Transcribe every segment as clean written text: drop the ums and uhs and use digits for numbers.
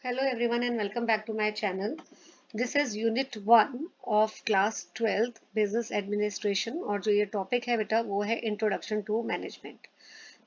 Hello everyone and welcome back to my channel. This is unit 1 of class 12th business administration और जो ये topic है बेटा वो है इंट्रोडक्शन टू मैनेजमेंट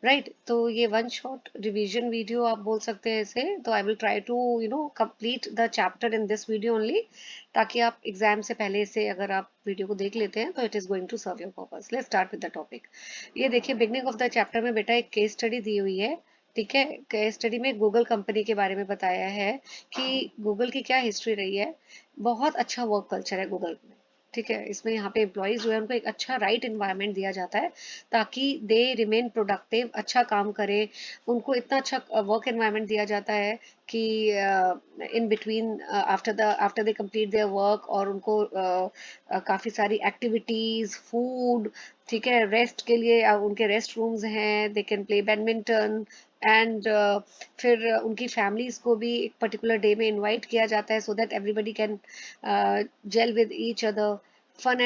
राइट। तो ये वन शॉट रिवीजन वीडियो आप बोल सकते हैं इसे। तो I will try to complete the chapter in this video only, ताकि आप एग्जाम से पहले इसे अगर आप वीडियो को देख लेते हैं तो it is going to serve your purpose. Let's start with the topic. ये देखिए बिगनिंग ऑफ द चैप्टर में बेटा एक केस स्टडी दी हुई है। ठीक है, केस स्टडी में गूगल कंपनी के बारे में बताया है कि गूगल की क्या हिस्ट्री रही है। बहुत अच्छा वर्क कल्चर है गूगल में। ठीक है, इसमें यहाँ पे एम्प्लॉयज जो है उनको एक अच्छा राइट इन्वायरमेंट दिया जाता है ताकि दे रिमेन प्रोडक्टिव, अच्छा काम करे। उनको इतना अच्छा वर्क एनवायरनमेंट दिया जाता है कि in between after they complete their work और उनको काफ़ी सारी एक्टिविटीज़, फूड, ठीक है, रेस्ट के लिए उनके रेस्ट रूम्स हैं, they can play badminton and फिर उनकी फैमिलीज को भी एक पर्टिकुलर डे में इनवाइट किया जाता है so that everybody can gel with each other. Fun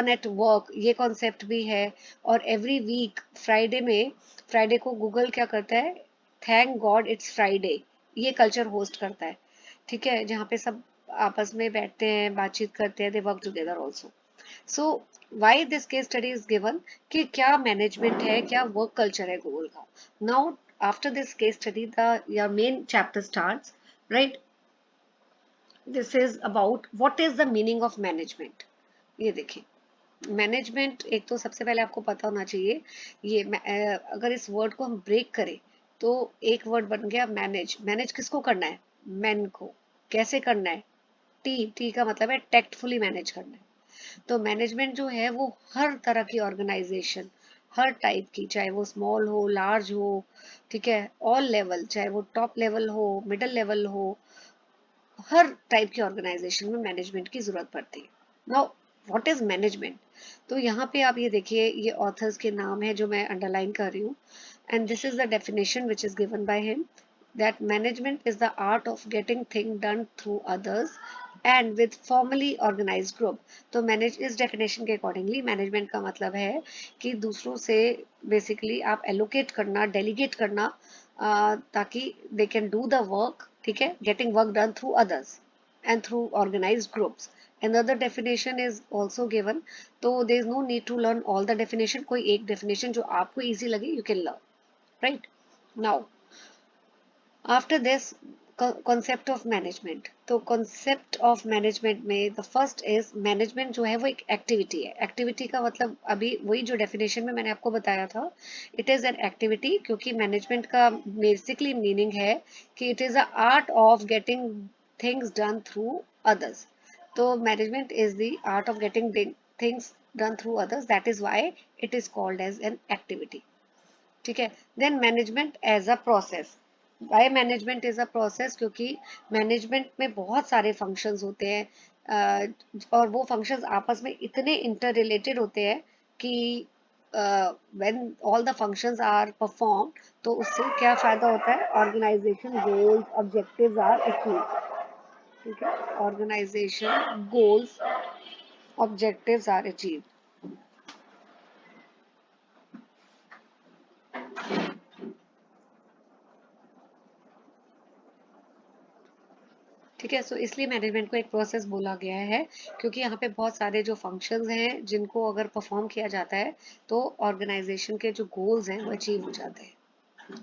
at work ये कॉन्सेप्ट भी है। और एवरी वीक फ्राइडे को गूगल क्या करता है, थैंक गॉड इट्स फ्राइडे, ये कल्चर होस्ट करता है। ठीक है, जहाँ पे सब आपस में बैठते हैं, बातचीत करते हैं, they work together also. So why this case study is given कि क्या मैनेजमेंट है, क्या वर्क कल्चर है गूगल का। Now after this case study the your main chapter starts, right. This is about what is the meaning of management. ये देखिए, management एक तो सबसे पहले आपको पता होना चाहिए। अगर इस वर्ड को हम ब्रेक करें तो एक वर्ड बन गया मैनेज। मैनेज किसको करना है? मैन को। कैसे करना है? टी का मतलब है टेक्टफुली मैनेज करना है। तो मैनेजमेंट जो है वो हर तरह की ऑर्गेनाइजेशन, हर टाइप की, चाहे वो स्मॉल हो, लार्ज हो, ठीक है, ऑल लेवल, चाहे वो टॉप लेवल हो, मिडिल लेवल हो, हर टाइप की ऑर्गेनाइजेशन में मैनेजमेंट की जरूरत पड़ती है। Now what is management? तो यहाँ पे आप ये देखिए, ये ऑथर्स के नाम है जो मैं अंडरलाइन कर रही हूँ। And this is the definition which is given by him, that management is the art of getting things done through others and with formally organized group। तो मैनेज इस डेफिनेशन के अकॉर्डिंगली मैनेजमेंट का मतलब है कि दूसरों से बेसिकली आप एलोकेट करना, डेलीगेट करना, ताकि they can do the work. ठीक है, getting work done through others and through organized groups। Another definition is also given, तो there is no need to learn all the definition। कोई एक definition जो आपको easy लगे you can learn, right? Now after this concept of management, तो concept of management में the first is management जो है वो एक एक्टिविटी है। एक्टिविटी का मतलब अभी वही जो डेफिनेशन में मैंने आपको बताया था, इट इज एन एक्टिविटी, क्योंकि मैनेजमेंट का बेसिकली मीनिंग है कि it is a art of getting things done through others. तो management is the art of getting things done through others, that is why it is called as an activity. ठीक है, then management as a process. Why management is a process? क्योंकि management में बहुत सारे functions होते हैं, और वो फंक्शंस आपस में इतने इंटर रिलेटेड होते हैं कि when all the functions are perform, तो उससे क्या फायदा होता है? Organisation goals objectives are achieve. ठीक है, organisation goals objectives are achieve. ठीक है, सो इसलिए मैनेजमेंट को एक प्रोसेस बोला गया है, क्योंकि यहाँ पे बहुत सारे जो फंक्शंस हैं जिनको अगर परफॉर्म किया जाता है तो ऑर्गेनाइजेशन के जो गोल्स हैं वो अचीव हो जाते हैं,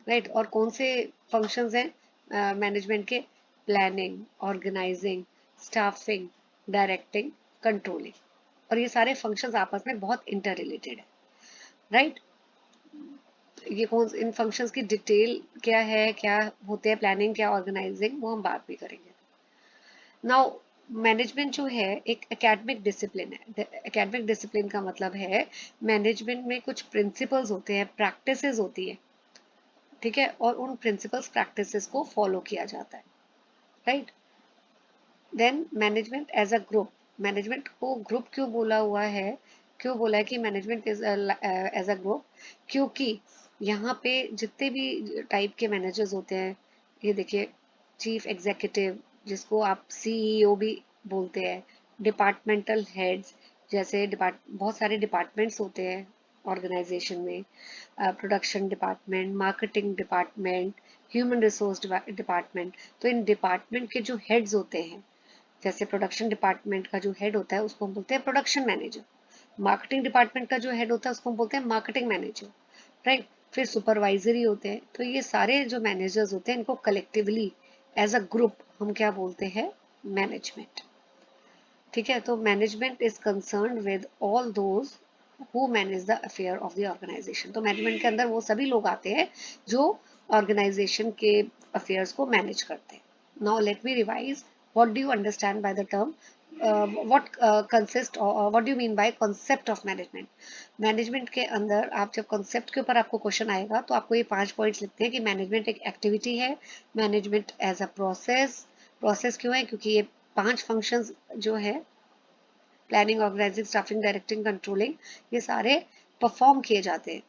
राइट। और कौन से फंक्शंस हैं मैनेजमेंट के? Planning, organising, staffing, directing, controlling. और ये सारे फंक्शंस आपस में बहुत इंटर रिलेटेड है, राइट। ये कौन इन फंक्शंस की डिटेल क्या है, क्या होते हैं प्लानिंग, क्या ऑर्गेनाइजिंग, वो हम बात भी करेंगे। नाउ मैनेजमेंट जो है एक एकेडमिक डिसिप्लिन है। एकेडमिक डिसिप्लिन का मतलब है मैनेजमेंट में कुछ प्रिंसिपल्स होते हैं, प्रैक्टिसेस होती है। ठीक है, और उन प्रिंसिपल्स प्रैक्टिसेस को फॉलो किया जाता है, right. Then management as a group. Management को ग्रुप क्यों बोला हुआ है? क्यों बोला है कि management is as a group? क्योंकि यहाँ पे जितने भी टाइप के मैनेजर्स होते हैं, ये देखिए, चीफ एग्जीक्यूटिव जिसको आप सीईओ भी बोलते हैं, डिपार्टमेंटल हेड्स, जैसे बहुत सारे डिपार्टमेंट्स होते हैं ऑर्गेनाइजेशन में, production department, marketing department, human resource department, तो इन डिपार्टमेंट के जो हेड्स होते हैं, जैसे प्रोडक्शन डिपार्टमेंट का जो हेड होता है उसको हम बोलते हैं प्रोडक्शन मैनेजर, मार्केटिंग डिपार्टमेंट का जो हेड होता है उसको हम बोलते हैं मार्केटिंग मैनेजर, राइट। फिर सुपरवाइजरी होते हैं, तो ये सारे जो मैनेजर्स होते हैं इनको कलेक्टिवली एज अ ग्रुप हम क्या बोलते हैं, मैनेजमेंट। ठीक है, तो management is concern with all those who manage the affair of the organisation. तो मैनेजमेंट के अंदर वो सभी लोग आते हैं जो ऑर्गेनाइजेशन के अफेयर्स को मैनेज करते हैं। Now let me revise, what do you understand by the term, what consist, what do you mean by concept of management. Management के अंदर आप जब कॉन्सेप्ट के ऊपर आपको क्वेश्चन आएगा तो आपको ये 5 पॉइंट्स लिखते हैं कि मैनेजमेंट एक एक्टिविटी है, management as a process. Process क्यों है, क्योंकि ये 5 फंक्शंस जो है, planning, organising, staffing, directing, controlling, ये सारे परफॉर्म किए जाते हैं।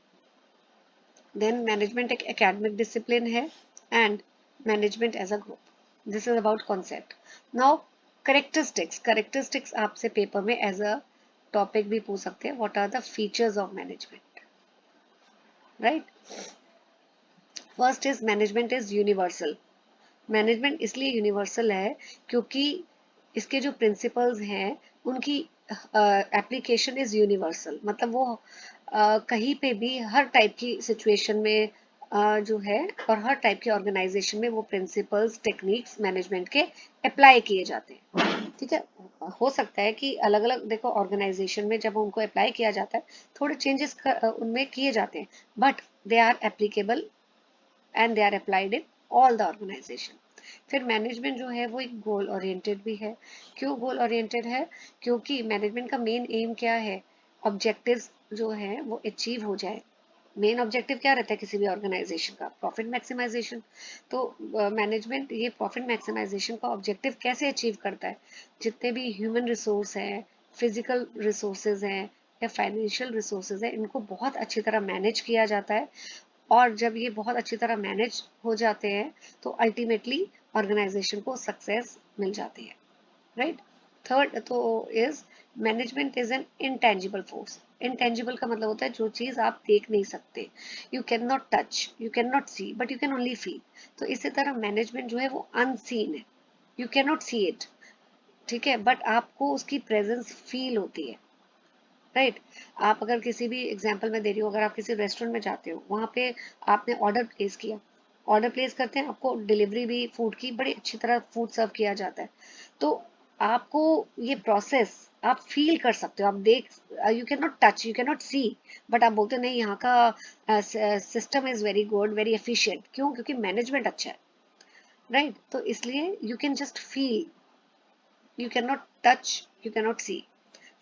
देन मैनेजमेंट एक एकेडमिक डिसिप्लिन है, and management as a group. This is about concept. Now characteristics, characteristics आपसे पेपर में एज अ टॉपिक भी पूछ सकते हैं, what are the features of management, right. First is management is universal. Management इसलिए universal है क्योंकि इसके जो प्रिंसिपल्स हैं उनकी एप्लीकेशन इज यूनिवर्सल, मतलब वो कहीं पे भी हर टाइप की सिचुएशन में जो है और हर टाइप की ऑर्गेनाइजेशन में वो प्रिंसिपल्स टेक्निक्स मैनेजमेंट के अप्लाई किए जाते हैं। ठीक है, हो सकता है कि अलग अलग, देखो ऑर्गेनाइजेशन में जब उनको अप्लाई किया जाता है थोड़े चेंजेस उनमें किए जाते हैं, but they are applicable and they are applied in all the organization. फिर मैनेजमेंट जो है वो एक गोल ओरिएंटेड भी है। क्यों गोल ओरिएंटेड है, क्योंकि मैनेजमेंट का मेन एम क्या है, ऑब्जेक्टिव्स जो है वो अचीव हो जाए। मेन ऑब्जेक्टिव क्या रहता है किसी भी ऑर्गेनाइजेशन का, प्रॉफिट मैक्सिमाइजेशन। तो मैनेजमेंट ये प्रॉफिट मैक्सिमाइजेशन का ऑब्जेक्टिव कैसे अचीव करता है, जितने भी ह्यूमन रिसोर्स हैं, फिजिकल रिसोर्सेज हैं या फाइनेंशियल रिसोर्सेज हैं, इनको बहुत अच्छी तरह मैनेज किया जाता है। और जब ये बहुत अच्छी तरह मैनेज हो जाते हैं तो अल्टीमेटली ऑर्गेनाइजेशन को सक्सेस मिल जाती है, राइट। थर्ड तो is management is an intangible force. Intangible का मतलब होता है जो चीज आप देख नहीं सकते, you can not touch, you can not see, but you can only feel. तो इसी तरह मैनेजमेंट जो है वो अनसीन है, you can not see it, ठीक है, बट आपको उसकी प्रेजेंस फील होती है, राइट। आप अगर किसी भी एग्जांपल में दे रही हूँ, अगर आप किसी रेस्टोरेंट में जाते हो, वहां पे आपने ऑर्डर प्लेस किया, ऑर्डर प्लेस करते हैं आपको डिलीवरी भी फूड की बड़ी अच्छी तरह फूड सर्व किया जाता है, तो आपको ये प्रोसेस आप फील कर सकते हो, आप देख, you can not touch, you can not see, but आप बोलते हो नहीं यहाँ का system is very good, very efficient. क्यों, क्योंकि मैनेजमेंट अच्छा है, राइट। तो इसलिए you can just feel, you can not touch, you can not see.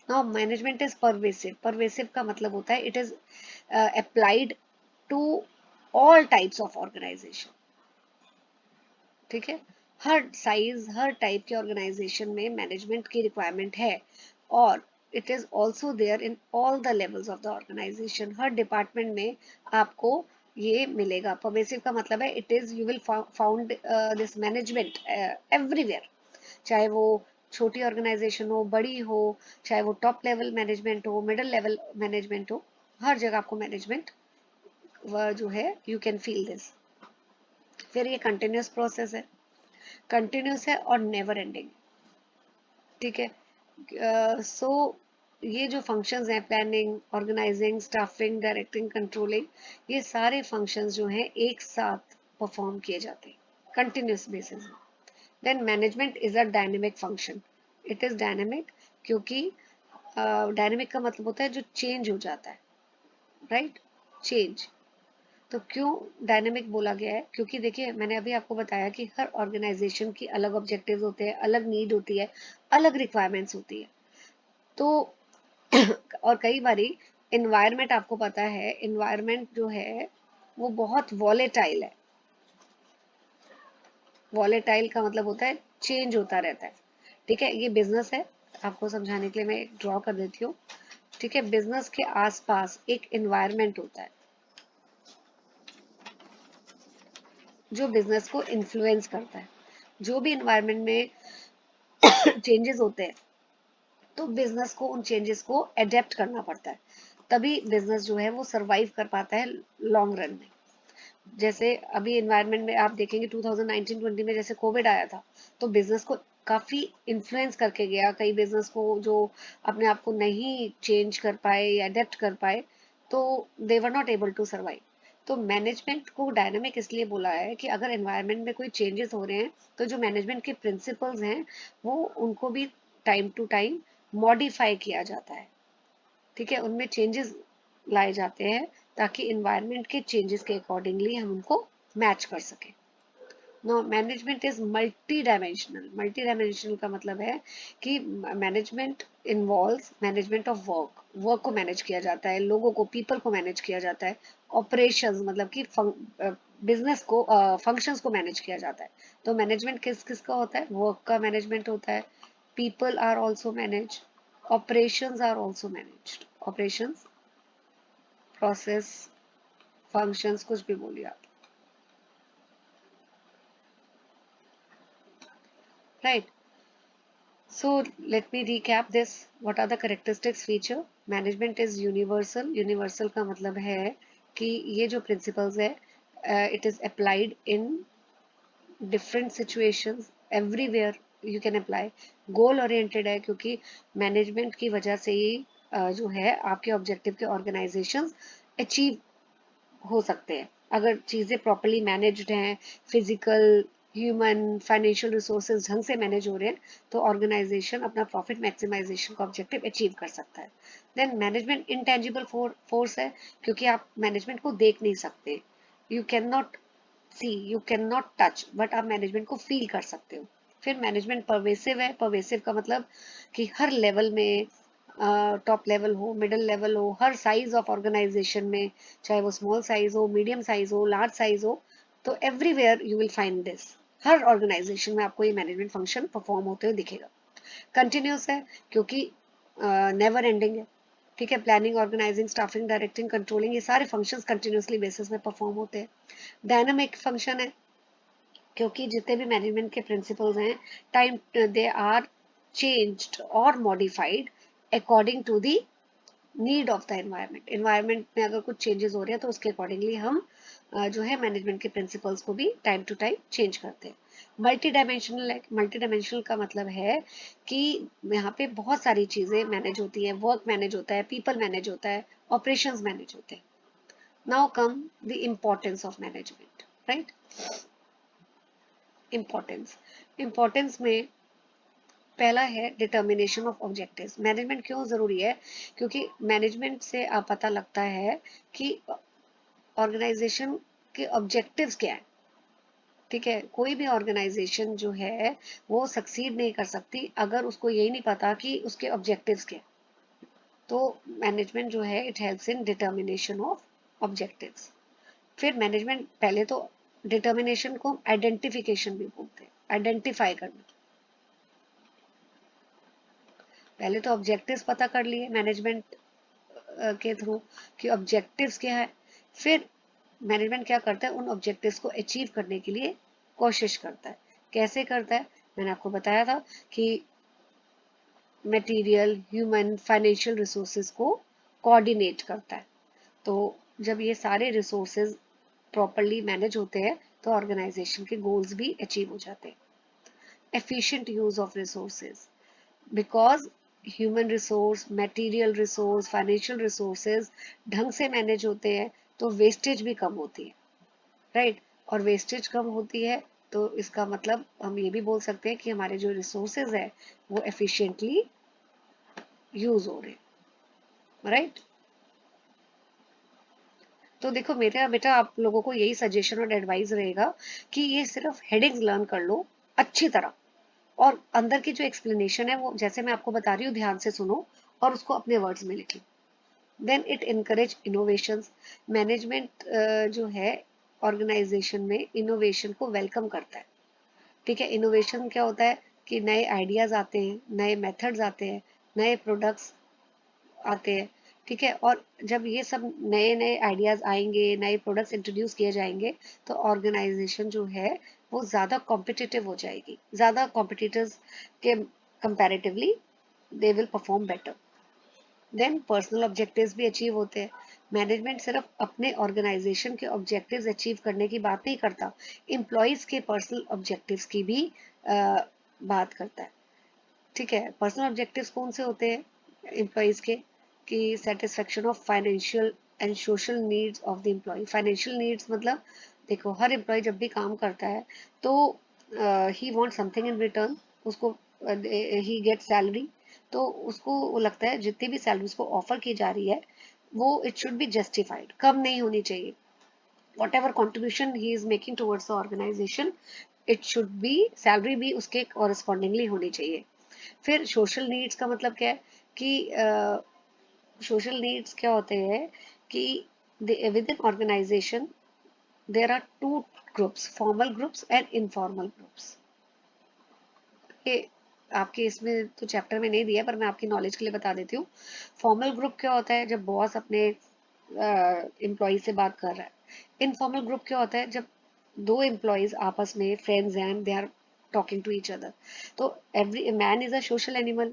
Now management is pervasive. Pervasive का मतलब होता है it is applied to all types of organization, ठीक है। हर साइज हर टाइप के ऑर्गेनाइजेशन में मैनेजमेंट की रिक्वायरमेंट है, और it is also there in all the levels of the organization. हर डिपार्टमेंट में आपको ये मिलेगा। परवेसिव का मतलब है it is, you will found this management everywhere, चाहे वो छोटी ऑर्गेनाइजेशन हो, बड़ी हो, चाहे वो टॉप लेवल मैनेजमेंट हो, मिडिल लेवल मैनेजमेंट हो, हर जगह आपको मैनेजमेंट जो है यू कैन फील दिस। फिर ये कंटिन्यूस प्रोसेस है, कंटिन्यूस है और नेवर एंडिंग, ठीक है। सो ये जो फंक्शंस हैं, planning, organising, staffing, directing, controlling, ये सारे फंक्शंस जो हैं एक साथ परफॉर्म किए जाते हैं continuous basis. Then management is a dynamic function. It is dynamic क्योंकि डायनेमिक का मतलब होता है जो चेंज हो जाता है, राइट, चेंज। तो क्यों डायनेमिक बोला गया है, क्योंकि देखिए मैंने अभी आपको बताया कि हर ऑर्गेनाइजेशन की अलग ऑब्जेक्टिव्स होते हैं, अलग नीड होती है, अलग रिक्वायरमेंट्स होती है। तो और कई बारी इन्वायरमेंट, आपको पता है इन्वायरमेंट जो है वो बहुत वॉलेटाइल है। वॉलेटाइल का मतलब होता है चेंज होता रहता है, ठीक है। ये बिजनेस है, आपको समझाने के लिए मैं एक ड्रॉ कर देती हूँ, ठीक है। बिजनेस के आसपास एक इन्वायरमेंट होता है जो बिजनेस को इन्फ्लुएंस करता है। जो भी इन्वायरमेंट में चेंजेस होते हैं तो बिजनेस को उन चेंजेस को एडेप्ट करना पड़ता है, तभी बिजनेस जो है वो सरवाइव कर पाता है लॉन्ग रन में। जैसे अभी एनवायरनमेंट में आप देखेंगे 2019-20 में जैसे कोविड आया था, तो बिजनेस को काफी इन्फ्लुएंस करके गया। कई बिजनेस को जो अपने आप को नहीं चेंज कर पाए या अडेप्ट कर पाए, तो they were not able to survive. तो मैनेजमेंट को डायनामिक इसलिए बोला है कि अगर एनवायरनमेंट में कोई चेंजेस हो रहे हैं, तो जो मैनेजमेंट के प्रिंसिपल्स हैं वो उनको भी टाइम टू टाइम मॉडिफाई किया जाता है। ठीक है, उनमें चेंजेस लाए जाते हैं ताकि इन्वायरमेंट के चेंजेस के अकॉर्डिंगली हम उनको मैच कर सकें। No, management is multi dimensional. Multi dimensional का मतलब है कि management involves management of work. Work को मैनेज किया जाता है, लोगों को, पीपल को मैनेज किया जाता है। ऑपरेशंस मतलब कि बिजनेस को, फंक्शंस को मैनेज किया जाता है। तो मैनेजमेंट किस किस का होता है? वर्क का मैनेजमेंट होता है, people are also managed, operations are also managed, operations, process, functions, कुछ भी बोलिए आप, right? So let me recap this. What are the characteristics feature? Management is universal. Universal का मतलब है कि ये जो principles है, it is applied in different situations, everywhere you can apply. Goal oriented है क्योंकि मैनेजमेंट की वजह से ही जो है आपके ऑब्जेक्टिव के ऑर्गेनाइजेशन अचीव हो सकते हैं। अगर चीजें प्रॉपरली मैनेज्ड हैं, फिजिकल, ह्यूमन, फाइनेंशियल रिसोर्सेज ढंग से मैनेज हो रहे हैं, तो ऑर्गेनाइजेशन अपना प्रॉफिट मैक्सिमाइजेशन का ऑब्जेक्टिव अचीव कर सकता है। देन मैनेजमेंट इंटेंजिबल फोर्स है क्योंकि आप मैनेजमेंट को देख नहीं सकते, you can not see, you can not touch, but आप मैनेजमेंट को फील कर सकते हो। फिर मैनेजमेंट परवेसिव है। परवेसिव का मतलब कि हर लेवल में, टॉप लेवल हो, मिडिल लेवल हो, हर साइज ऑफ ऑर्गेनाइजेशन में, चाहे वो स्मॉल साइज हो, मीडियम साइज हो, लार्ज साइज हो, तो everywhere you will find this. हर ऑर्गेनाइजेशन में आपको ये मैनेजमेंट फंक्शन परफॉर्म होते हुए दिखेगा। कंटिन्यूस है क्योंकि नेवर एंडिंग है। ठीक है, planning, organising, staffing, directing, controlling, ये सारे फंक्शंस कंटिन्यूसली बेसिस में परफॉर्म होते हैं। डायनामिक फंक्शन है क्योंकि जितने भी मैनेजमेंट के प्रिंसिपल्स हैं, टाइम दे आर चेंज्ड और modified according to the need of the environment. Environment में अगर कुछ चेंजेस हो रहे हैं तो उसके अकॉर्डिंगली हम जो है मैनेजमेंट के प्रिंसिपल्स को भी टाइम टू टाइम चेंज करते हैं। मल्टी डायमेंशनल है। मल्टी डायमेंशनल का मतलब है कि यहाँ पे बहुत सारी चीजें मैनेज होती हैं, वर्क मैनेज होता है, पीपल मैनेज होता है, ऑपरेशंस मैनेज होते हैं। Now come the importance of management, right? Importance, importance में पहला है डिटर्मिनेशन ऑफ ऑब्जेक्टिव्स। मैनेजमेंट क्यों जरूरी है? क्योंकि मैनेजमेंट से आप पता लगता है कि ऑर्गेनाइजेशन के ऑब्जेक्टिव्स क्या है। ठीक है, कोई भी ऑर्गेनाइजेशन जो है वो सक्सीड नहीं कर सकती अगर उसको यही नहीं पता कि उसके ऑब्जेक्टिव्स क्या है। तो मैनेजमेंट जो है it helps in determination of objectives. फिर मैनेजमेंट, पहले तो डिटर्मिनेशन को आइडेंटिफिकेशन भी बोलते हैं, आइडेंटिफाई करना। पहले तो ऑब्जेक्टिव्स पता कर लिए मैनेजमेंट के थ्रू कि ऑब्जेक्टिव्स क्या है। फिर मैनेजमेंट क्या करता है, उन ऑब्जेक्टिव्स को अचीव करने के लिए कोशिश करता है। कैसे करता है? मैंने आपको बताया था कि मटेरियल, ह्यूमन, फाइनेंशियल रिसोर्सेज को कोऑर्डिनेट करता है। तो जब ये सारे रिसोर्सेज प्रॉपरली मैनेज होते हैं तो ऑर्गेनाइजेशन के गोल्स भी अचीव हो जाते हैं। Efficient use of resources, because human resource, material resource, financial resources ढंग से मैनेज होते हैं तो वेस्टेज भी कम होती है, राइट? और वेस्टेज कम होती है तो इसका मतलब हम ये भी बोल सकते हैं कि हमारे जो रिसोर्सेज है वो एफिशिएंटली यूज हो रहे हैं, राइट? तो देखो मेरा बेटा, आप लोगों को यही सजेशन और एडवाइस रहेगा कि ये सिर्फ हेडिंग्स लर्न कर लो अच्छी तरह, और अंदर की जो एक्सप्लेनेशन है वो जैसे मैं आपको बता रही हूँ ध्यान से सुनो और उसको अपने वर्ड्स में लिख लो। Then it encourage innovations. Management जो है ऑर्गेनाइजेशन में इनोवेशन को वेलकम करता है। ठीक है, इनोवेशन क्या होता है कि नए आइडियाज आते हैं, नए मेथड्स आते हैं, नए प्रोडक्ट्स आते हैं। ठीक है, और जब ये सब नए नए आइडियाज आएंगे, नए प्रोडक्ट्स इंट्रोड्यूस किए जाएंगे, तो ऑर्गेनाइजेशन जो है वो ज़्यादा कॉम्पिटिटिव हो जाएगी। ज़्यादा कॉम्पिटिटर्स के comparatively they will perform better. Then personal objectives भी अचीव होते हैं। मैनेजमेंट सिर्फ अपने ऑर्गेनाइजेशन के ऑब्जेक्टिव्स अचीव करने की बात नहीं करता, एम्प्लॉयज के पर्सनल ऑब्जेक्टिव्स की भी बात करता है। ठीक है, पर्सनल ऑब्जेक्टिव्स कौन से होते हैं एम्प्लॉयज के, कि satisfaction of financial and social needs of the employee. Financial needs मतलब देखो, हर एम्प्लॉय जब भी काम करता है तो he want something in return, उसको ही गेट सैलरी, तो उसको वो लगता है जितनी भी सैलरी उसको ऑफर की जा रही है वो इट शुड बी जस्टिफाइड, कम नहीं होनी चाहिए। Whatever contribution he is making towards the organization, it should be, salary भी उसके कॉरेस्पॉन्डिंगली होनी चाहिए। फिर सोशल नीड्स का मतलब क्या है कि सोशल नीड्स क्या होते हैं कि within organization there are two groups, formal groups and informal groups. ये आपके इसमें तो चैप्टर में नहीं दिया, पर मैं आपकी नॉलेज के लिए बता देती हूँ। फॉर्मल ग्रुप क्या होता है, जब बॉस अपने एम्प्लॉय से बात कर रहा है। इनफॉर्मल ग्रुप क्या होता है, जब दो एम्प्लॉयज आपस में फ्रेंड्स हैं, they are talking to each other. तो every man is a social animal,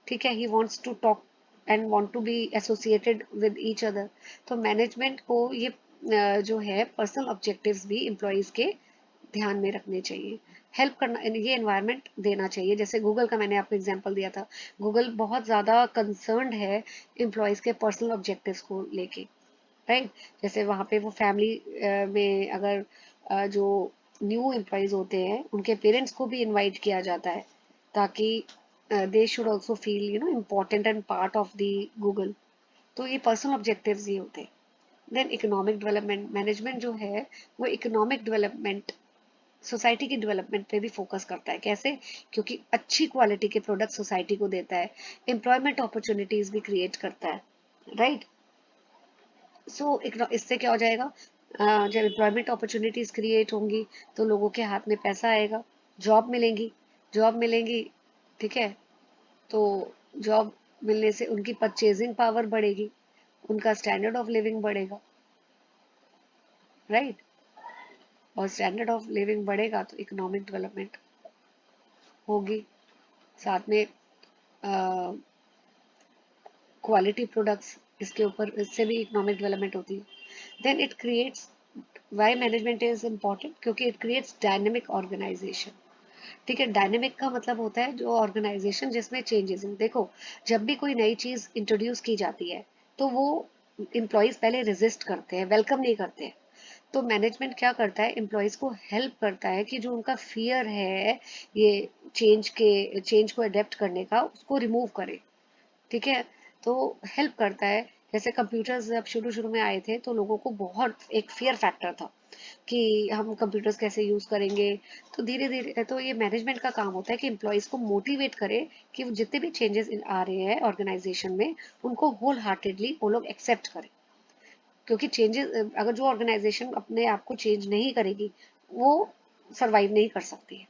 ठीक है, he wants to talk and want to be associated with each other. तो मैनेजमेंट को ये जो है पर्सनल ऑब्जेक्टिव्स भी एम्प्लॉयज के ध्यान में रखने चाहिए, हेल्प करना, ये एनवायरनमेंट देना चाहिए। जैसे गूगल का मैंने आपको एग्जांपल दिया था, गूगल बहुत ज़्यादा कंसर्न्ड है एम्प्लॉयज़ के पर्सनल ऑब्जेक्टिव्स को लेके, राइट। जैसे वहाँ पे वो फैमिली में अगर जो न्यू एम्प्लॉयज़ होते हैं उनके पेरेंट्स को भी इनवाइट किया जाता है, ताकि they should also feel important and part of the Google. तो ये पर्सनल ऑब्जेक्टिव्स ही होते हैं। देन इकोनॉमिक डेवलपमेंट, मैनेजमेंट जो है वो इकोनॉमिक डेवलपमेंट, सोसाइटी की डेवलपमेंट पे भी फोकस करता है। कैसे? क्योंकि अच्छी क्वालिटी के प्रोडक्ट सोसाइटी को देता है, एम्प्लॉयमेंट अपॉर्चुनिटीज भी क्रिएट करता है, राइट। सो इससे क्या हो जाएगा, जब एम्प्लॉयमेंट अपॉर्चुनिटीज क्रिएट होंगी तो लोगों के हाथ में पैसा आएगा, जॉब मिलेंगी, जॉब मिलेंगी, ठीक है। तो जॉब मिलने से उनकी परचेजिंग पावर बढ़ेगी, उनका स्टैंडर्ड ऑफ लिविंग बढ़ेगा, राइट। और स्टैंडर्ड ऑफ लिविंग बढ़ेगा तो इकोनॉमिक डेवलपमेंट होगी। साथ में क्वालिटी प्रोडक्ट्स, इसके ऊपर, इससे भी इकोनॉमिक डेवलपमेंट होती है। Then it creates, why management is important, क्योंकि इट क्रिएट्स डायनेमिक ऑर्गेनाइजेशन। ठीक है, डायनेमिक का मतलब होता है जो ऑर्गेनाइजेशन जिसमें चेंजेस हैं। देखो, जब भी कोई नई चीज इंट्रोड्यूस की जाती है तो वो इम्प्लॉयज पहले रेजिस्ट करते हैं, वेलकम नहीं करते हैं। तो मैनेजमेंट क्या करता है, एम्प्लॉयज को हेल्प करता है कि जो उनका फियर है ये चेंज को अडेप्ट करने का, उसको रिमूव करे, ठीक है। तो हेल्प करता है। जैसे कंप्यूटर्स जब शुरू शुरू में आए थे तो लोगों को बहुत एक फियर फैक्टर था कि हम कंप्यूटर्स कैसे यूज करेंगे। तो धीरे धीरे, तो ये मैनेजमेंट का काम होता है कि एम्प्लॉयज को मोटिवेट करे कि वो जितने भी चेंजेस आ रहे हैं ऑर्गेनाइजेशन में उनको होल हार्टेडली वो लोग एक्सेप्ट करें। क्योंकि चेंजेस, अगर जो ऑर्गेनाइजेशन अपने आप को चेंज नहीं करेगी वो सरवाइव नहीं कर सकती है,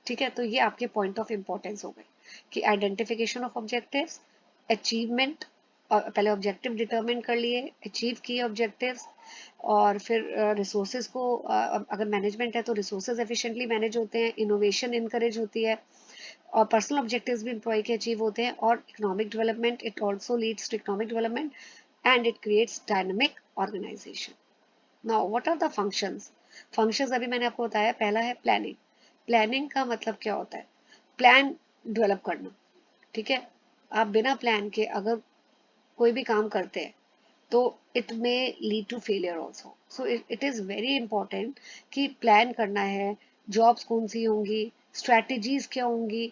ठीक है। तो ये आपके पॉइंट ऑफ इम्पोर्टेंस हो गए कि आइडेंटिफिकेशन ऑफ ऑब्जेक्टिव्स, अचीवमेंट, और पहले ऑब्जेक्टिव डिटरमिन कर लिए, अचीव किए ऑब्जेक्टिव्स, और फिर रिसोर्सेज को, अगर मैनेजमेंट है तो रिसोर्सेज एफिशिएंटली मैनेज होते हैं, इनोवेशन इनकरेज होती है, और पर्सनल ऑब्जेक्टिव्स भी एम्प्लॉय के अचीव होते हैं, और economic development, it also leads to economic development and it creates dynamic organization. Now what are the functions? Functions अभी मैंने आपको बताया, पहला है प्लानिंग। प्लानिंग का मतलब क्या होता है, प्लान डेवलप करना, ठीक है। आप बिना प्लान के अगर कोई भी काम करते हैं तो it may lead to failure also. So it is very important कि प्लान करना है, जॉब्स कौन सी होंगी, स्ट्रैटेजीज क्या होंगी,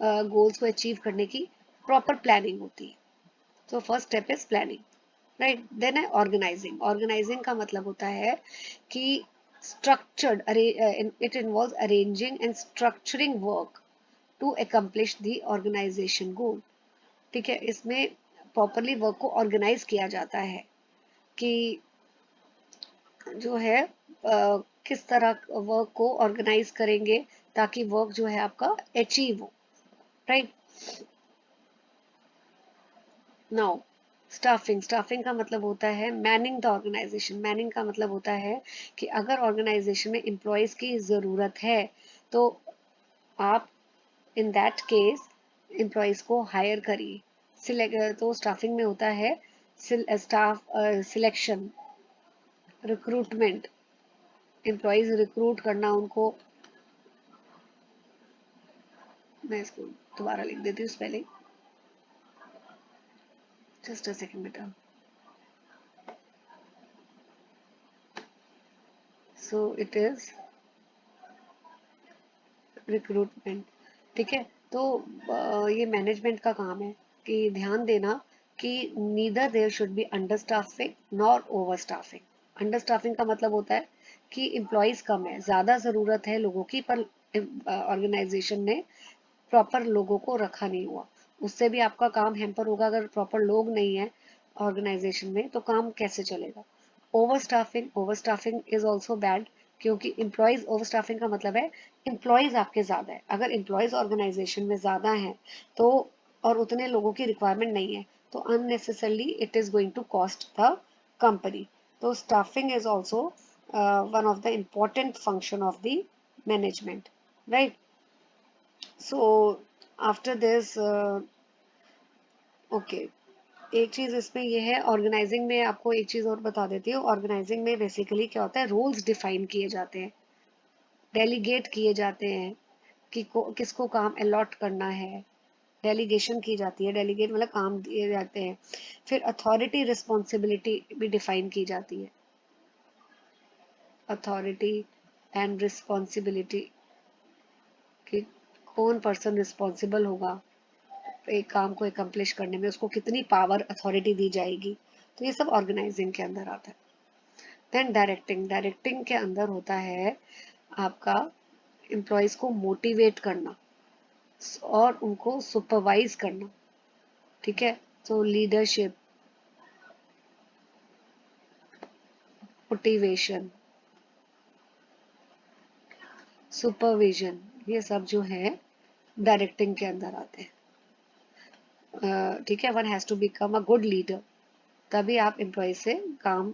गोल्स को अचीव करने की प्रॉपर प्लानिंग होती है। So first step is planning, right. Then है ऑर्गेनाइजिंग। ऑर्गेनाइजिंग का मतलब होता है कि structured, it involves arranging and structuring work to accomplish the organization goal, ठीक है। इसमें प्रॉपरली वर्क को ऑर्गेनाइज किया जाता है कि जो है किस तरह वर्क को ऑर्गेनाइज करेंगे ताकि वर्क जो है आपका अचीव हो, राइट। Now staffing. स्टाफिंग का मतलब होता है मैनिंग द ऑर्गेनाइजेशन। मैनिंग का मतलब होता है कि अगर ऑर्गेनाइजेशन में एम्प्लॉयज की जरूरत है तो आप इन दैट केस एम्प्लॉयज को हायर करिए। सिलेक्ट, तो स्टाफिंग में होता है staff selection, recruitment, employees recruit करना उनको, मैं इसको दोबारा लिख देती हूँ स्पेलिंग, जस्ट अ सेकंड बेटा। सो इट इज रिक्रूटमेंट। ठीक है, तो ये मैनेजमेंट का काम है कि ध्यान देना कि neither there should be under staffing nor over staffing. Under staffing का मतलब होता है कि एम्प्लॉयज कम है, ज्यादा जरूरत है लोगों की, पर ऑर्गेनाइजेशन ने प्रॉपर लोगों को रखा नहीं हुआ, उससे भी आपका काम हैम्पर होगा। अगर प्रॉपर लोग नहीं है ऑर्गेनाइजेशन में तो काम कैसे चलेगा। Over staffing, over staffing is also bad, क्योंकि एम्प्लॉयज, ओवर स्टाफिंग का मतलब है एम्प्लॉयज आपके ज्यादा है। अगर एम्प्लॉयज ऑर्गेनाइजेशन में ज्यादा है तो, और उतने लोगों की रिक्वायरमेंट नहीं है, तो unnecessarily it is going to cost the company. तो staffing is also one of the important function of the management, right. So after this, okay, एक चीज इसमें ये है, ऑर्गेनाइजिंग में आपको एक चीज और बता देती हूँ। ऑर्गेनाइजिंग में बेसिकली क्या होता है, रोल्स डिफाइन किए जाते हैं, डेलीगेट किए जाते हैं कि किसको काम अलॉट करना है, डेलीगेशन की जाती है, डेलीगेट मतलब काम दिए जाते हैं। फिर अथॉरिटी रिस्पॉन्सिबिलिटी भी डिफाइन की जाती है, अथॉरिटी एंड रिस्पॉन्सिबिलिटी, कि कौन पर्सन रिस्पॉन्सिबल होगा एक काम को एकम्प्लिश करने में, उसको कितनी पावर अथॉरिटी दी जाएगी। तो ये सब ऑर्गेनाइजिंग के अंदर आता है। देन डायरेक्टिंग, डायरेक्टिंग के अंदर होता है आपका एम्प्लॉयज को मोटिवेट करना और उनको सुपरवाइज करना। ठीक है, तो लीडरशिप, मोटिवेशन, सुपरविजन, ये सब जो है डायरेक्टिंग के अंदर आते हैं। ठीक है, one has to become a good leader, तभी आप एम्प्लॉय से काम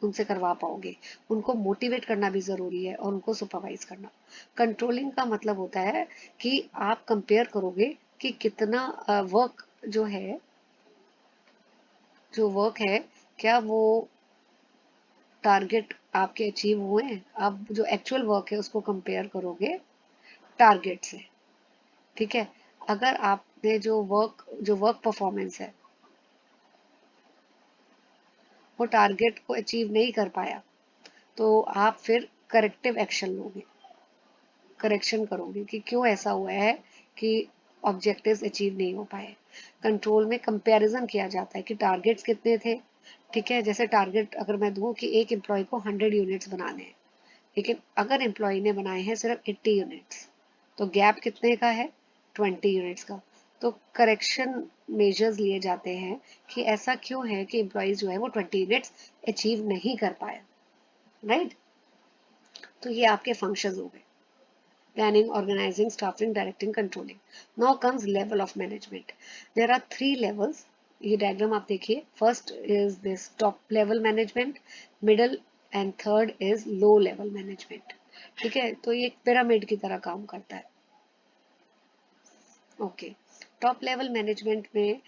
उनसे करवा पाओगे। उनको मोटिवेट करना भी जरूरी है और उनको सुपरवाइज करना। कंट्रोलिंग का मतलब होता है कि आप कंपेयर करोगे कि कितना वर्क जो है, जो वर्क है, क्या वो टारगेट आपके अचीव हुए हैं। आप जो एक्चुअल वर्क है उसको कंपेयर करोगे टारगेट से। ठीक है, अगर आपने जो वर्क परफॉर्मेंस है वो टारगेट को अचीव नहीं कर पाया, तो आप फिर करेक्टिव एक्शन लोगे, करेक्शन करोगे कि क्यों ऐसा हुआ है कि ऑब्जेक्टिव्स अचीव नहीं हो पाए। कंट्रोल में कंपैरिजन किया जाता है कि टारगेट्स कितने थे। ठीक है, जैसे टारगेट अगर मैं दूं कि एक एम्प्लॉय को 100 यूनिट्स बनाने हैं, लेकिन अगर एम्प्लॉय ने बनाए हैं सिर्फ 80 यूनिट्स, तो गैप कितने का है, 20 यूनिट्स का। तो करेक्शन मेजर्स लिए जाते हैं कि ऐसा क्यों है कि एम्प्लॉयज जो है वो 20 यूनिट्स अचीव नहीं कर पाया, राइट। तो ये आपके फंक्शंस हो गए, planning, organizing, staffing, directing, controlling. Now comes level of management. There are 3 levels. ये डायग्राम आप देखिए, first is this top level management, middle and third is low level management. ठीक है, तो ये एक पिरामिड की तरह काम करता है। ओके, टॉप लेवल मैनेजमेंट में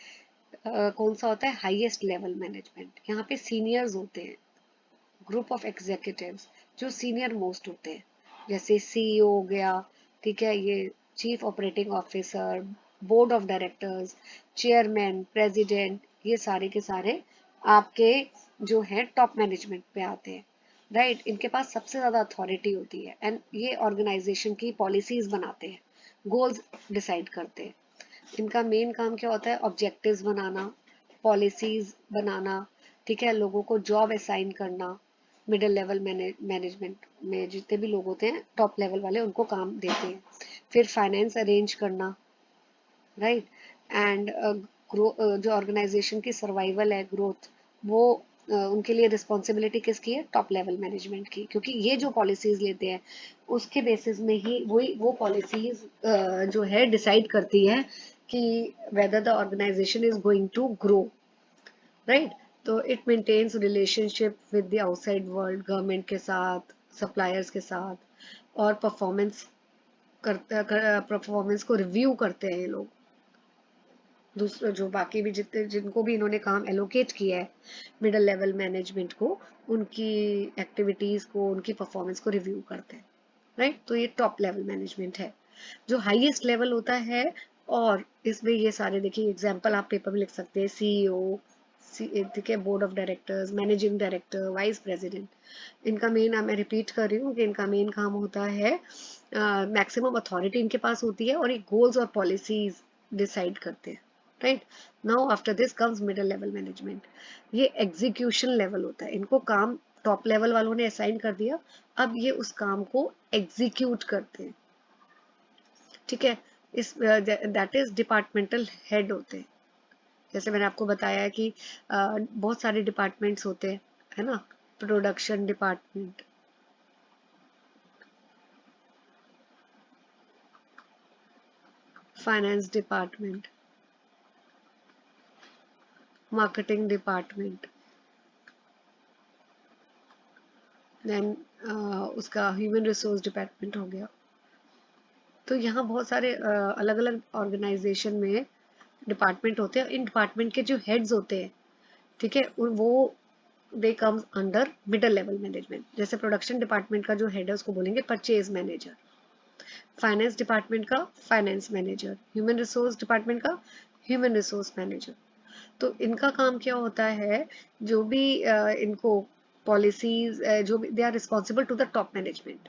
कौन सा होता है, हाईएस्ट लेवल मैनेजमेंट। यहाँ पे सीनियर्स होते हैं, ग्रुप ऑफ एग्जीक्यूटिव्स जो सीनियर मोस्ट होते हैं, जैसे सीईओ हो गया। ठीक है, ये chief operating officer, board of directors, chairman, president, ये सारे के सारे आपके जो है टॉप मैनेजमेंट पे आते हैं, राइट। इनके पास सबसे ज्यादा अथॉरिटी होती है एंड ये ऑर्गेनाइजेशन की पॉलिसीज बनाते हैं, गोल्स डिसाइड करते हैं। इनका मेन काम क्या होता है, ऑब्जेक्टिव्स बनाना, पॉलिसीज बनाना। ठीक है, लोगों को जॉब असाइन करना। मिडिल लेवल मैनेजमेंट में जितने भी लोग होते हैं टॉप लेवल वाले, उनको काम देते हैं। फिर फाइनेंस अरेंज करना, राइट। एंड जो ऑर्गेनाइजेशन की सर्वाइवल है, ग्रोथ, वो उनके लिए रिस्पॉन्सिबिलिटी किसकी है, टॉप लेवल मैनेजमेंट की, क्योंकि ये जो पॉलिसीज लेते हैं उसके बेसिस में ही वही वो पॉलिसीज जो है डिसाइड करती है कि whether the organisation is going to grow, right. तो it maintains relationship with the outside world, government के साथ, सप्लायर्स के साथ, और परफॉर्मेंस को रिव्यू करते हैं ये लोग। दूसरे जो बाकी भी जितने जिनको भी इन्होंने काम एलोकेट किया है मिडल लेवल मैनेजमेंट को, उनकी एक्टिविटीज को, उनकी परफॉर्मेंस को रिव्यू करते हैं, राइट। तो ये टॉप लेवल मैनेजमेंट है। जो हाईएस्ट लेवल होता है, और इसमें ये सारे देखिए एग्जांपल आप पेपर में लिख सकते हैं, सीईओ, ठीक है, board of directors, managing director, vice president. इनका मेन, मैं रिपीट कर रही हूँ कि इनका मेन काम होता है, मैक्सिमम अथॉरिटी इनके पास होती है और ये गोल्स और पॉलिसीज डिसाइड करते हैं, right. Now after this comes middle level management. ये एग्जीक्यूशन लेवल होता है, इनको काम टॉप लेवल वालों ने असाइन कर दिया, अब ये उस काम को एग्जीक्यूट करते हैं, ठीक है। इस दैट इज डिपार्टमेंटल हेड होते हैं। जैसे मैंने आपको बताया है कि बहुत सारे डिपार्टमेंट्स होते हैं, है ना। Production department, finance department, marketing department, then उसका ह्यूमन रिसोर्स डिपार्टमेंट हो गया। तो यहाँ बहुत सारे अलग अलग ऑर्गेनाइजेशन में डिपार्टमेंट होते हैं। इन डिपार्टमेंट के जो हेड्स होते हैं, ठीक है, वो they comes under middle level management. जैसे प्रोडक्शन डिपार्टमेंट का जो हेड है उसको बोलेंगे परचेज मैनेजर, फाइनेंस डिपार्टमेंट का finance manager, human resource department का ह्यूमन रिसोर्स मैनेजर। तो इनका काम क्या होता है, जो भी इनको पॉलिसीज, जो भी they are responsible to the top management,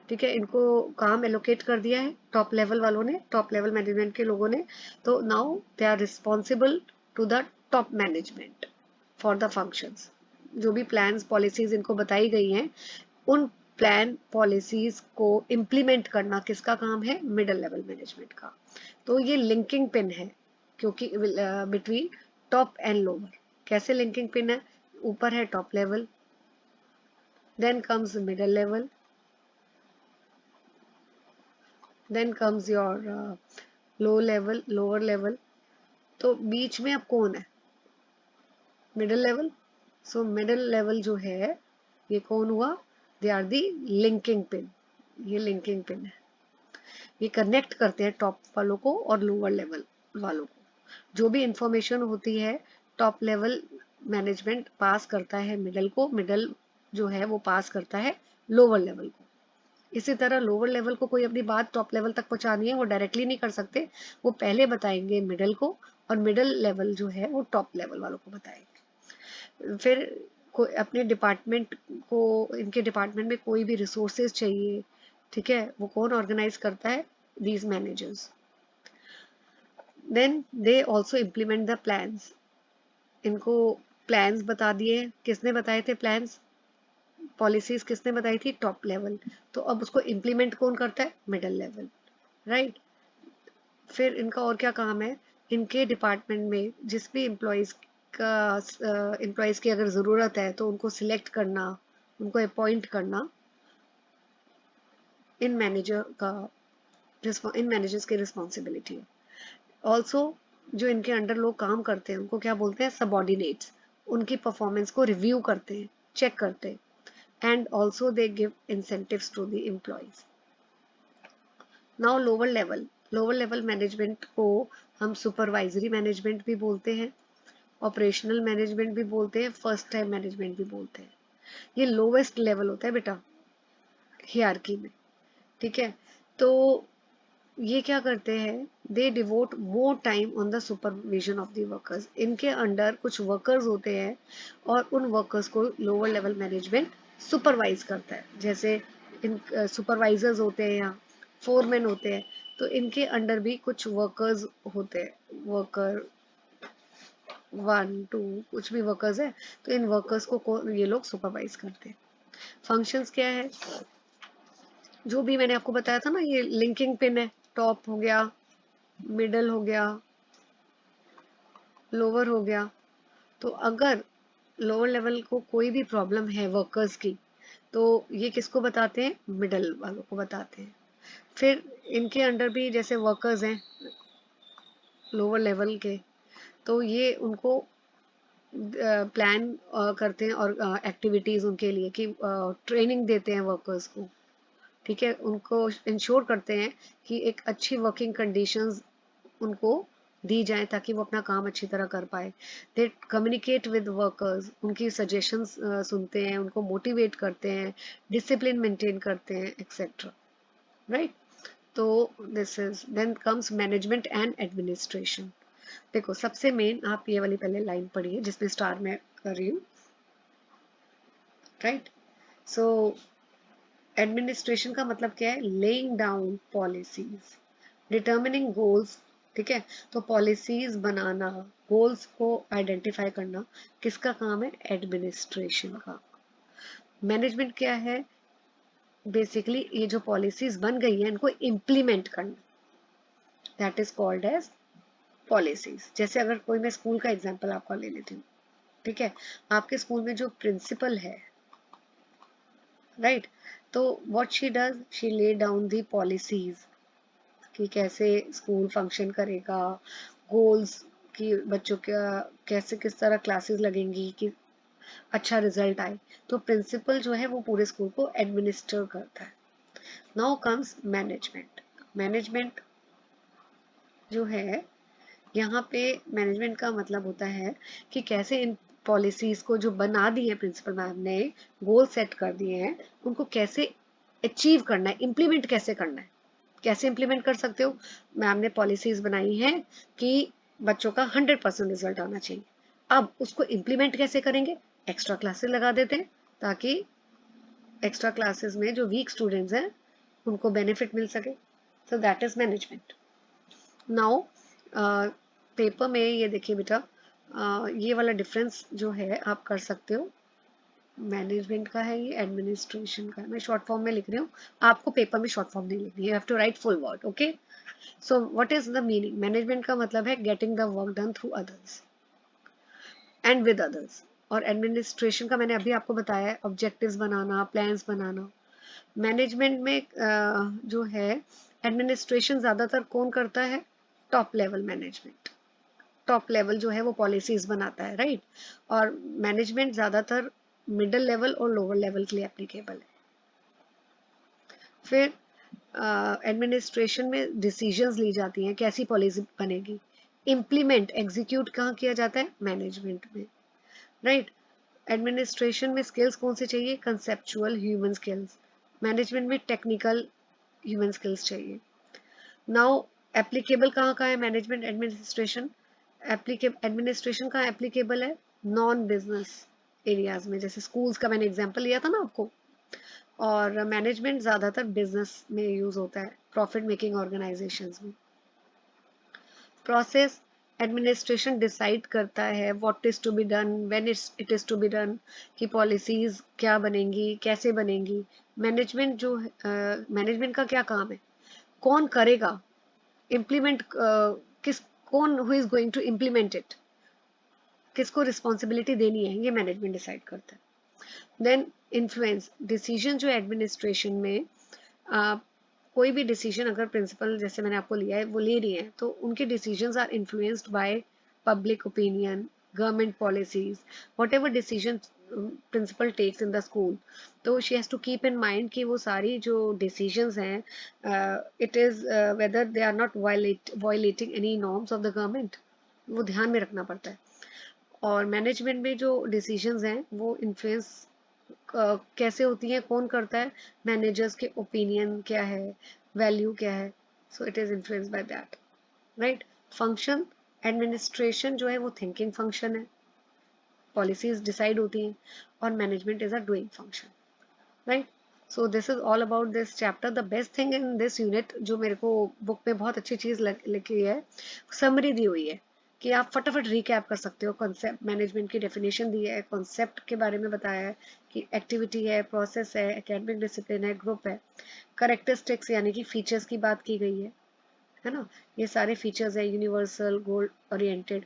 ठीक है। इनको काम एलोकेट कर दिया है टॉप लेवल वालों ने, टॉप लेवल मैनेजमेंट के लोगों ने। तो now they are responsible to the top management for the functions. जो भी प्लान्स पॉलिसीज इनको बताई गई हैं, उन प्लान पॉलिसीज को इम्प्लीमेंट करना किसका काम है, मिडिल लेवल मैनेजमेंट का। तो ये लिंकिंग पिन है, क्योंकि बिटवीन टॉप एंड लोअर। कैसे लिंकिंग पिन है, ऊपर है top level, then comes middle level, then comes your low level, lower level. तो बीच में अब कौन है, middle level. So middle level जो है ये कौन हुआ, they are the linking pin. ये लिंकिंग पिन है, ये कनेक्ट करते हैं टॉप वालों को और लोअर लेवल वालों को। जो भी इंफॉर्मेशन होती है टॉप लेवल मैनेजमेंट पास करता है मिडल को, मिडल जो है वो पास करता है लोअर लेवल को। इसी तरह लोअर लेवल को कोई अपनी बात टॉप लेवल तक पहुंचानी है, वो डायरेक्टली नहीं कर सकते, वो पहले बताएंगे मिडल को, और मिडल लेवल जो है वो टॉप लेवल वालों को बताएंगे। फिर कोई अपने डिपार्टमेंट को, इनके डिपार्टमेंट में कोई भी रिसोर्सेज चाहिए, ठीक है, वो कौन ऑर्गेनाइज करता है, these managers. Then they also implement the plans. इनको प्लान्स बता दिए, किसने बताए थे प्लान्स, पॉलिसीज किसने बताई थी, टॉप लेवल। तो अब उसको इम्प्लीमेंट कौन करता है, मिडल लेवल, राइट। फिर इनका और क्या काम है, इनके डिपार्टमेंट में जिस भी एम्प्लॉयज का, एम्प्लॉयज की अगर ज़रूरत है तो उनको सिलेक्ट करना, उनको अपॉइंट करना, इन मैनेजर का, इन मैनेजर्स की रिस्पॉन्सिबिलिटी है। ऑल्सो जो इनके अंडर लोग काम करते हैं उनको क्या बोलते हैं, सबॉर्डिनेट्स। उनकी परफॉर्मेंस को रिव्यू करते हैं, चेक करते हैं, and also they give incentives to the employees. Now lower level management को हम सुपरवाइजरी मैनेजमेंट भी बोलते हैं, ऑपरेशनल मैनेजमेंट भी बोलते हैं, फर्स्ट टाइम मैनेजमेंट भी बोलते हैं। ये लोवेस्ट लेवल होता है बेटा हियरकी में, ठीक है। तो ये क्या करते हैं, they devote more time on the supervision of the workers. इनके अंडर कुछ वर्कर्स होते हैं और उन वर्कर्स को लोअर लेवल मैनेजमेंट सुपरवाइज करता है। जैसे इन सुपरवाइजर्स होते हैं या फोरमैन होते हैं, तो इनके अंडर भी कुछ वर्कर्स होते हैं, वर्कर 1 2 कुछ भी वर्कर्स है, तो इन वर्कर्स को ये लोग सुपरवाइज करते हैं। फंक्शंस क्या है, जो भी मैंने आपको बताया था ना, ये लिंकिंग पिन है, टॉप हो गया, मिडल हो गया, लोअर हो गया। तो अगर लोअर लेवल को कोई भी प्रॉब्लम है वर्कर्स की, तो ये किसको बताते हैं, मिडल वालों को बताते हैं। फिर इनके अंडर भी जैसे वर्कर्स हैं लोअर लेवल के, तो ये उनको प्लान करते हैं और एक्टिविटीज उनके लिए कि ट्रेनिंग देते हैं वर्कर्स को, ठीक है। उनको इंश्योर करते हैं कि एक अच्छी वर्किंग कंडीशंस उनको दी जाए ताकि वो अपना काम अच्छी तरह कर पाए। दे कम्युनिकेट विद वर्कर्स, उनकी सजेशंस सुनते हैं, उनको मोटिवेट करते हैं, डिसिप्लिन मेंटेन करते हैं, एक्सेट्रा, राइट। तो this is then comes management and administration. देखो सबसे मेन आप ये वाली पहले लाइन पढ़िए जिसमें स्टार में कर रही हूँ, राइट। सो एडमिनिस्ट्रेशन का मतलब क्या है? Laying down policies, determining goals, ठीक है। तो पॉलिसीज बनाना, गोल्स को आइडेंटिफाई करना किसका काम है? एडमिनिस्ट्रेशन का। मैनेजमेंट क्या है? बेसिकली ये जो पॉलिसीज बन गई है इनको इम्प्लीमेंट करना, that is called as policies. जैसे अगर कोई, मैं स्कूल का एग्जांपल आपका ले लेती हूँ, ठीक है। आपके स्कूल में जो प्रिंसिपल है, राइट, तो what she does, she lay down the policies कि कैसे स्कूल फंक्शन करेगा, गोल्स कि बच्चों का कैसे किस तरह क्लासेस लगेंगी कि अच्छा रिजल्ट आए। तो प्रिंसिपल जो है वो पूरे स्कूल को एडमिनिस्टर करता है। Now comes management. मैनेजमेंट जो है, यहाँ पे मैनेजमेंट का मतलब होता है कि कैसे इन पॉलिसीज को जो बना दी है प्रिंसिपल मैम ने, गोल सेट कर दिए हैं, उनको कैसे अचीव करना है, इम्प्लीमेंट कैसे करना है। कैसे इम्प्लीमेंट कर सकते हो? मैम ने पॉलिसीज बनाई हैं कि बच्चों का 100% रिजल्ट आना चाहिए। अब उसको इम्प्लीमेंट कैसे करेंगे? एक्स्ट्रा क्लासेस लगा देते हैं ताकि एक्स्ट्रा क्लासेस में जो वीक स्टूडेंट्स हैं उनको बेनिफिट मिल सके। So that is management. Now paper में ये देखिए बेटा, ये वाला डिफरेंस जो है आप कर सकते हो। मैनेजमेंट का है, ये एडमिनिस्ट्रेशन का है। मैं शॉर्ट फॉर्म में लिख रही हूँ, आपको पेपर में शॉर्ट फॉर्म नहीं लिखनी, you have to write full word, okay. So what is the meaning? Management का मतलब है getting the work done through others and with others. और एडमिनिस्ट्रेशन का मैंने अभी आपको बताया है, ऑब्जेक्टिव्स बनाना, प्लान्स बनाना। मैनेजमेंट में जो है, एडमिनिस्ट्रेशन ज्यादातर कौन करता है? Top level management. Top level जो है वो पॉलिसीज बनाता है, राइट। और मैनेजमेंट ज्यादातर मिडिल लेवल और लोअर लेवल के लिए एप्लीकेबल है। फिर एडमिनिस्ट्रेशन में डिसीजंस ली जाती हैं, कैसी पॉलिसी बनेगी। इम्प्लीमेंट, एग्जीक्यूट कहाँ किया जाता है? मैनेजमेंट में, राइट। एडमिनिस्ट्रेशन में स्किल्स कौन से चाहिए? Conceptual human skills. मैनेजमेंट में टेक्निकल ह्यूमन स्किल्स चाहिए। नाउ एप्लीकेबल कहाँ का है मैनेजमेंट एडमिनिस्ट्रेशन? एडमिनिस्ट्रेशन कहाँ एप्लीकेबल है? नॉन बिजनेस एरियाज में, जैसे स्कूल्स का मैंने एग्जांपल लिया था ना आपको। और मैनेजमेंट ज्यादातर बिजनेस में यूज होता है, प्रॉफिट मेकिंग ऑर्गेनाइजेशंस में। प्रोसेस, एडमिनिस्ट्रेशन डिसाइड करता है what is to be done, when it is to be done, कि पॉलिसीज क्या बनेंगी, कैसे बनेंगी। मैनेजमेंट जो मैनेजमेंट का क्या काम है? कौन करेगा इम्प्लीमेंट, किस, कौन who is going to implement it, किसको रिस्पॉन्सिबिलिटी देनी है, ये मैनेजमेंट डिसाइड करता है। देन इन्फ्लुएंस, डिसीजन जो एडमिनिस्ट्रेशन में, कोई भी डिसीजन अगर प्रिंसिपल जैसे मैंने आपको लिया है वो ले रही है, तो उनके decisions are influenced by public opinion, government policies, whatever decision principal takes in the school. तो she has to keep in mind कि वो सारी जो डिसीजंस हैं, it is whether they are not violating any norms of the government, वो ध्यान में रखना पड़ता है। और मैनेजमेंट में जो डिसीजंस हैं वो इन्फ्लुएंस कैसे होती है, कौन करता है? मैनेजर्स के ओपिनियन क्या है, वैल्यू क्या है, सो it is influenced by that, right. Function, administration जो है वो थिंकिंग फंक्शन है, पॉलिसीज डिसाइड होती हैं, और management is a doing function, right. So this is all about this chapter. The best thing in this unit जो मेरे को बुक में बहुत अच्छी चीज लिखी है, समरी दी हुई है कि आप फटाफट रिकैप कर सकते हो। कॉन्सेप्ट, मैनेजमेंट की डेफिनेशन दी है, कॉन्सेप्ट के बारे में बताया है कि एक्टिविटी है, प्रोसेस है, एकेडमिक डिसिप्लिन है, ग्रुप है, करेक्टरिस्टिक्स यानी कि फीचर्स की बात की गई है ना। ये सारे फीचर्स है, यूनिवर्सल, गोल ओरिएंटेड।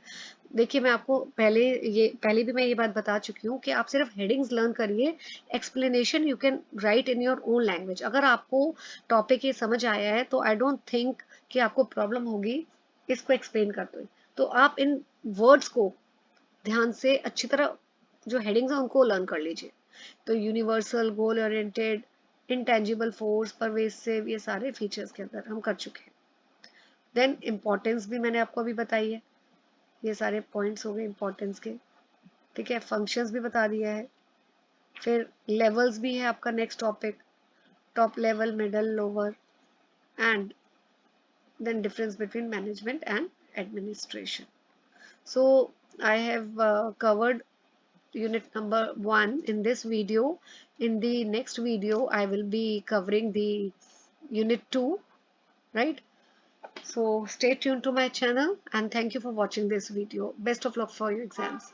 देखिए मैं आपको पहले भी मैं ये बात बता चुकी हूँ कि आप सिर्फ हेडिंग्स लर्न करिए, explanation you can write in your own language. अगर आपको टॉपिक ये समझ आया है तो आई डोंट थिंक कि आपको प्रॉब्लम होगी इसको एक्सप्लेन करते हुए। तो आप इन वर्ड्स को ध्यान से अच्छी तरह, जो हेडिंग्स हैं उनको लर्न कर लीजिए। तो universal, goal oriented, intangible force, pervasive, ये सारे फीचर्स के अंदर हम कर चुके हैं। देन इम्पोर्टेंस भी मैंने आपको अभी बताई है, ये सारे पॉइंट्स हो गए इम्पोर्टेंस के, ठीक है। फंक्शंस भी बता दिया है। फिर लेवल्स भी है आपका next topic, top level, middle, lower, and then difference between management and administration. So I have covered unit number 1 in this video. In the next video I will be covering the unit 2, right? So stay tuned to my channel and thank you for watching this video. Best of luck for your exams.